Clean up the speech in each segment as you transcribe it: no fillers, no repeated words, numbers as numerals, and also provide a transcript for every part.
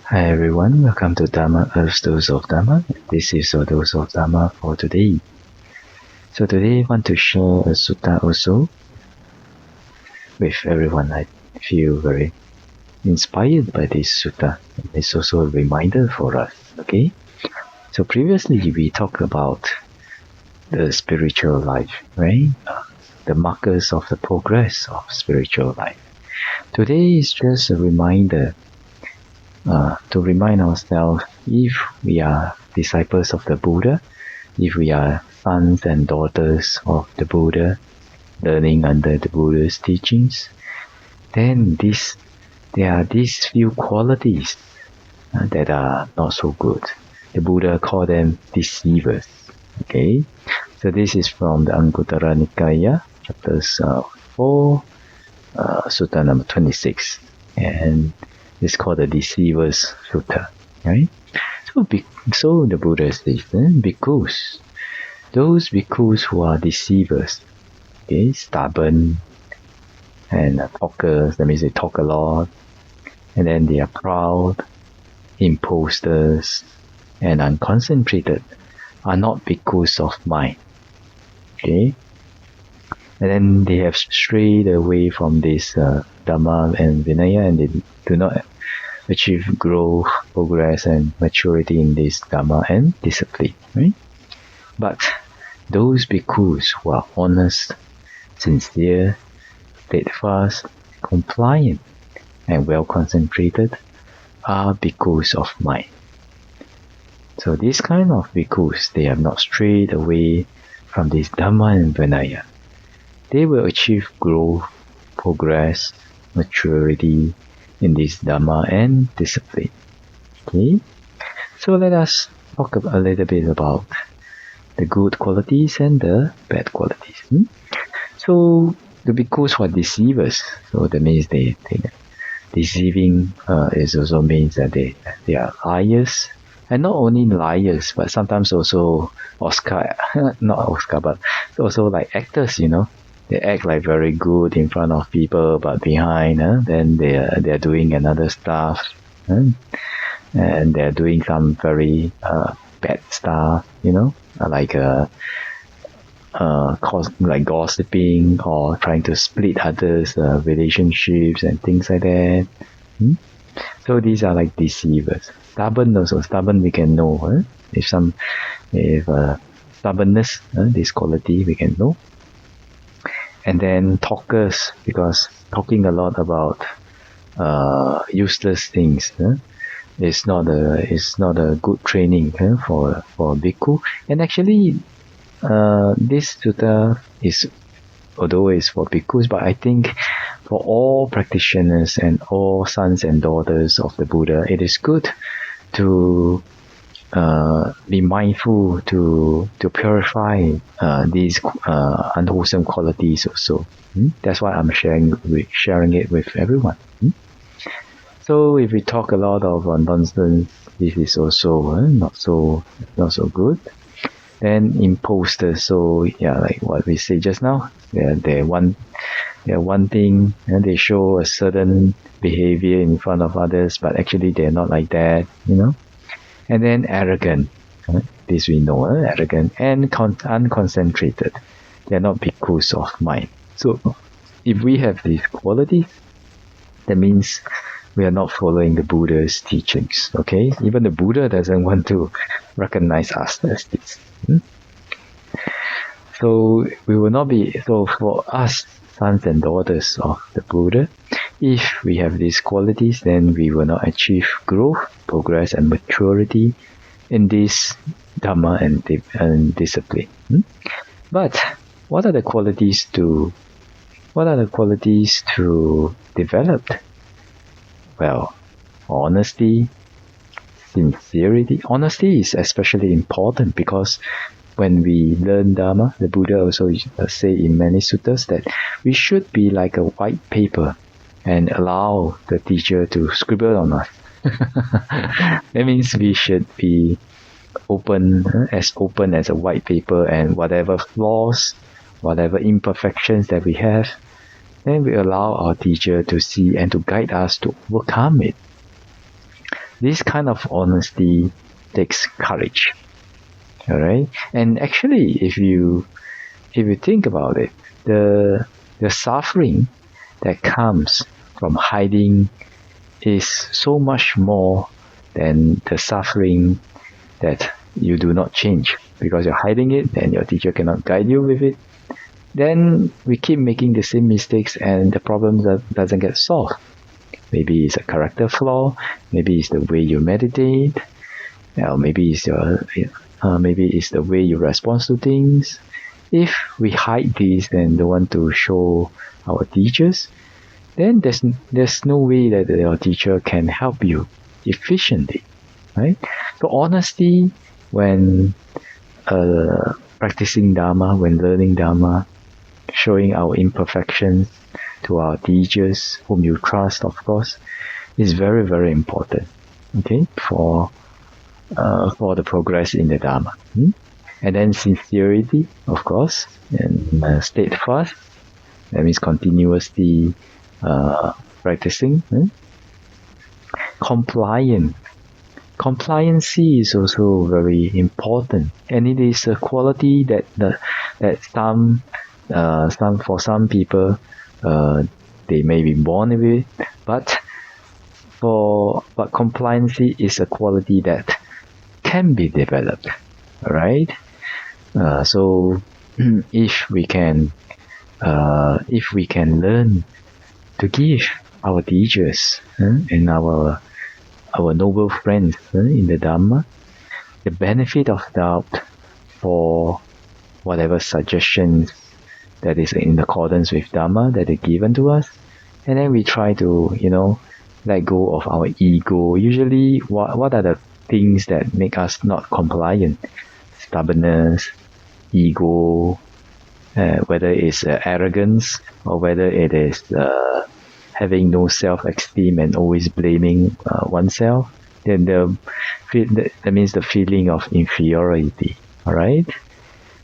Hi everyone, welcome to Dharma Earth's Dose of Dharma. This is a dose of Dharma for today. So today I want to share a sutta also with everyone. I feel very inspired by this sutta. It's also a reminder for us, okay? So previously we talked about the spiritual life, right? The markers of the progress of spiritual life. Today is just a reminder to remind ourselves if we are disciples of the Buddha, if we are sons and daughters of the Buddha, learning under the Buddha's teachings, then there are these few qualities that are not so good. The Buddha called them deceivers. Okay, so this is from the Anguttara Nikaya, chapters 4, sutta number 26, and it's called the Deceivers Sutta, right? So the Buddha says, bhikkhus, those bhikkhus who are deceivers, okay, stubborn and talkers, that means they talk a lot, and then they are proud, imposters, and unconcentrated, are not bhikkhus of mind, okay? And then they have strayed away from this Dhamma and Vinaya, and they do not achieve growth, progress, and maturity in this Dhamma and discipline, right? But those bhikkhus who are honest, sincere, steadfast, compliant, and well concentrated are bhikkhus of mind. So this kind of bhikkhus, they have not strayed away from this Dhamma and Vinaya. They will achieve growth, progress, maturity in this Dhamma and discipline. Okay? So let us talk a little bit about the good qualities and the bad qualities. So the bhikkhus who are deceivers, so that means they deceiving is also means that they are liars. And not only liars, but sometimes also not Oscar, but also like actors, They act like very good in front of people, but behind, then they're doing another stuff, and they're doing some very bad stuff, like like gossiping or trying to split others' relationships and things like that. So these are like deceivers. Stubborn also. Stubborn we can know. If stubbornness, this quality we can know. And then talkers, because talking a lot about useless things is not a good training for bhikkhu. And actually, this sutta is, although it's for bhikkhus, but I think for all practitioners and all sons and daughters of the Buddha, it is good to be mindful to purify these unwholesome qualities also. That's why I'm sharing it with everyone. So if we talk a lot of nonsense, this is also not so good. Then imposters, so yeah, like what we say just now, they're one thing, and they show a certain behavior in front of others, but actually they're not like that, And then arrogant, this we know, arrogant and unconcentrated. They're not bhikkhus of mind. So if we have these qualities, that means we are not following the Buddha's teachings, okay? Even the Buddha doesn't want to recognize us as this. So we will not be, so for us, sons and daughters of the Buddha, if we have these qualities, then we will not achieve growth, progress, and maturity in this Dhamma and discipline. But what are the qualities to develop? Well, honesty, sincerity. Honesty is especially important because when we learn Dhamma, the Buddha also say in many suttas that we should be like a white paper and allow the teacher to scribble on us. That means we should be open as a white paper, and whatever flaws, whatever imperfections that we have, then we allow our teacher to see and to guide us to overcome it. This kind of honesty takes courage. All right, and actually, if you think about it, the suffering that comes from hiding is so much more than the suffering that you do not change, because you're hiding it and your teacher cannot guide you with it. Then we keep making the same mistakes and the problem doesn't get solved. Maybe it's a character flaw, maybe it's the way you meditate, or maybe it's the way you respond to things. If we hide these and don't want to show our teachers, then there's no way that your teacher can help you efficiently, right? So honesty when practicing Dharma, when learning Dharma, showing our imperfections to our teachers, whom you trust, of course, is very, very important. Okay, for the progress in the Dharma. And then sincerity, of course, and steadfast. That means continuously practicing. Compliancy is also very important, and it is a quality that for some people they may be born with it, but compliancy is a quality that can be developed. Right? So if we can learn to give our teachers and our noble friends in the Dhamma the benefit of doubt for whatever suggestions that is in accordance with Dhamma that is given to us, and then we try to let go of our ego. Usually, what are the things that make us not compliant? Stubbornness, ego, whether it's arrogance or whether it is having no self-esteem and always blaming oneself. Then that means the feeling of inferiority, all right?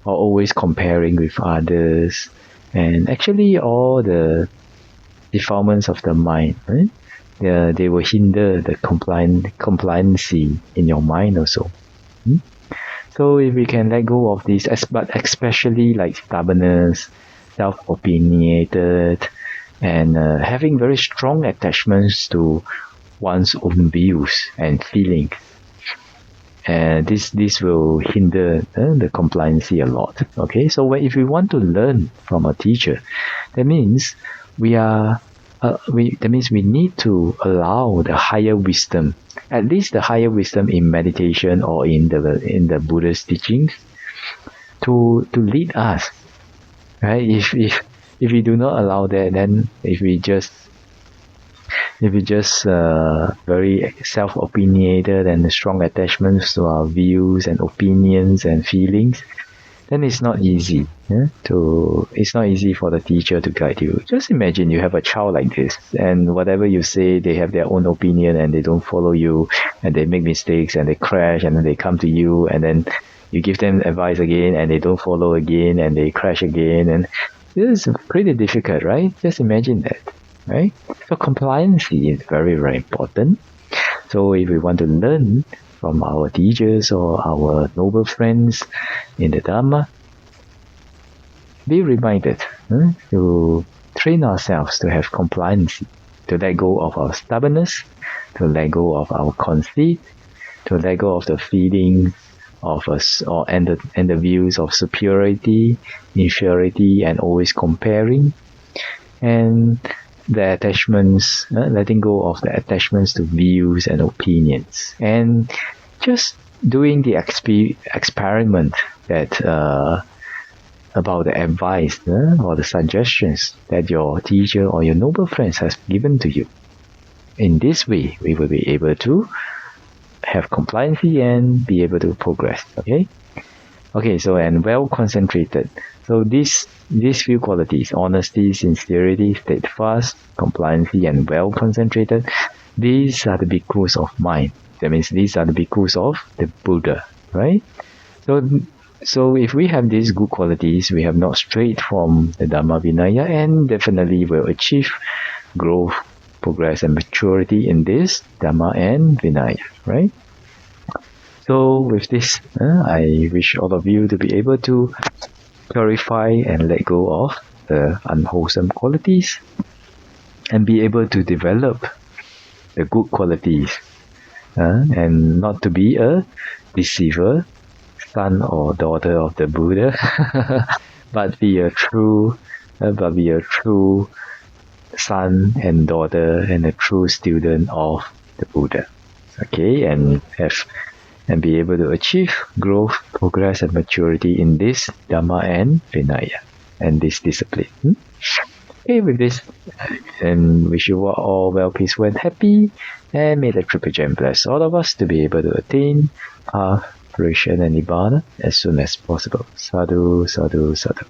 Or always comparing with others, and actually all the defilements of the mind, right? They will hinder the compliancy in your mind also. So if we can let go of these, but especially like stubbornness, self-opinionated, and having very strong attachments to one's own views and feelings, and this will hinder the compliancy a lot. Okay, so if we want to learn from a teacher, that means we need to allow the higher wisdom, at least the higher wisdom in meditation or in the Buddha's teachings, to lead us, right? If we do not allow that, then if we just very self-opinionated and strong attachments to our views and opinions and feelings, then it's not easy. It's not easy for the teacher to guide you. Just imagine you have a child like this, and whatever you say, they have their own opinion and they don't follow you, and they make mistakes and they crash, and then they come to you, and then you give them advice again and they don't follow again and they crash again, and this is pretty difficult, right? Just imagine that, right? So compliancy is very, very important. So if we want to learn from our teachers or our noble friends in the Dhamma, be reminded to train ourselves to have compliancy, to let go of our stubbornness, to let go of our conceit, to let go of the feelings of us and the views of superiority, inferiority, and always comparing, and the attachments, letting go of the attachments to views and opinions, and just doing the experiment that about the advice or the suggestions that your teacher or your noble friends has given to you. In this way, we will be able to have compliancy and be able to progress. Okay, so and well concentrated. So these few qualities, honesty, sincerity, steadfast, compliancy, and well concentrated, these are the bhikkhus of mind. That means these are the bhikkhus of the Buddha, right? So if we have these good qualities, we have not strayed from the Dhamma Vinaya, and definitely will achieve growth progress and maturity in this Dhamma and Vinaya, right? So with this, I wish all of you to be able to purify and let go of the unwholesome qualities and be able to develop the good qualities, and not to be a deceiver, son or daughter of the Buddha, but be a true son and daughter and a true student of the Buddha. Okay, and be able to achieve growth, progress, and maturity in this Dhamma and Vinaya and this discipline. Okay, with this, and wish you all well, peaceful, and happy, and may the Triple Gem bless all of us to be able to attain path, fruition, and Nibbana as soon as possible. Sadhu, sadhu, sadhu.